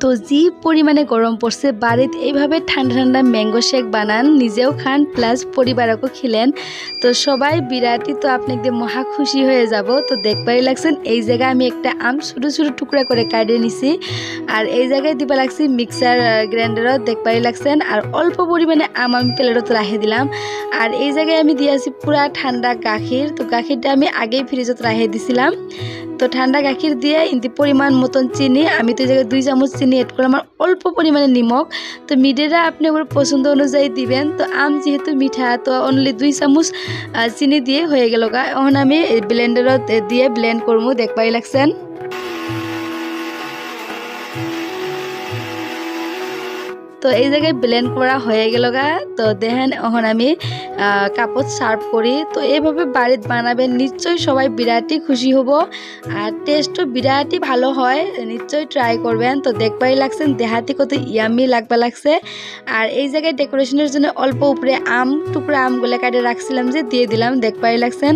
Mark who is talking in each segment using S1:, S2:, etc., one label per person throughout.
S1: তো যে পরিমাণে গরম পড়ছে বাড়িত এইভাবে ঠান্ডা ঠান্ডা ম্যাঙ্গো শেক বানান, নিজেও খান প্লাস পরিবারকেও খিলেন। তো সবাই বিরাটই তো আপনি একদম মহা খুশি হয়ে যাব। তো দেখবারই লাগছেন এই জায়গায় আমি একটা আম ছোটো ছোটো টুকরা করে কাটিয়ে নিছি, আর এই জায়গায় দিবা লাগছি মিক্সার গ্রাইন্ডারত দেখবারই লাগছেন। আর অল্প পরিমাণে আম আমি প্লেটত রাখে দিলাম। আর এই জায়গায় আমি দিয়েছি পুরা ঠান্ডা গাখির। তো গাখিরটা আমি আগেই ফ্রিজত রাখে দিছিলাম। তো ঠান্ডা গাখির দিয়ে ইন্তি পরিমাণ মতন চিনি, আমি তো এই জায়গায় 2 চামচ চিনি এড করলাম, আর অল্প পরিমাণে নিমক। তো মিঠেরা আপনি ওর পছন্দ অনুযায়ী দিবেন। তো আম যেহেতু মিঠা, তো অনলি 2 চামচ চিনি দিয়ে হয়ে গেল গা। এখন আমি ব্লেন্ডারত দিয়ে ব্লেন্ড করবো, দেখবাই লাগছেন। তো এই জায়গায় ব্লেন্ড করা হয়ে গেল গা। তো দেখেন এখন আমি কাপত সার্ভ করি। তো এইভাবে বাড়িতে বানাবেন, নিশ্চয়ই সবাই বিরাটই খুশি হব। আর টেস্টও বিরাটই ভালো হয়, নিশ্চয়ই ট্রাই করবেন। তো দেখবারই লাগছেন দেহাতি কত ইয়ামি লাগবা লাগছে। আর এই জায়গায় ডেকোরেশনের জন্য অল্প উপরে টুকরা আমগুলো কাটে রাখছিলাম যে দিয়ে দিলাম, দেখবারই লাগছেন।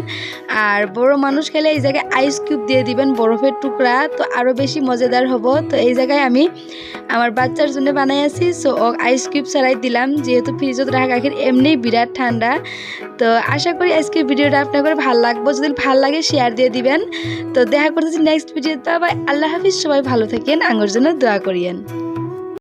S1: আর বড় মানুষ খেলে এই জায়গায় আইস কিউব দিয়ে দিবেন, বরফের টুকরা, তো আরও বেশি মজাদার হব। তো এই জায়গায় আমি আমার বাচ্চার জন্য বানাই আছি, সো আইস কিউব ছাড়াই দিলাম, যেহেতু ফ্রিজত রাখা গাখির এমনিই বিরাট ঠান্ডা। তো আশা করি আজকের ভিডিওটা আপনাদের ভালো লাগবে, যদি ভালো লাগে শেয়ার দিয়ে দিবেন। তো দেখা করতেছি নেক্সট ভিডিওতে। বাই, আল্লাহ হাফিজ, সবাই ভালো থাকেন, আঙ্গুর জন্য দোয়া করিয়েন।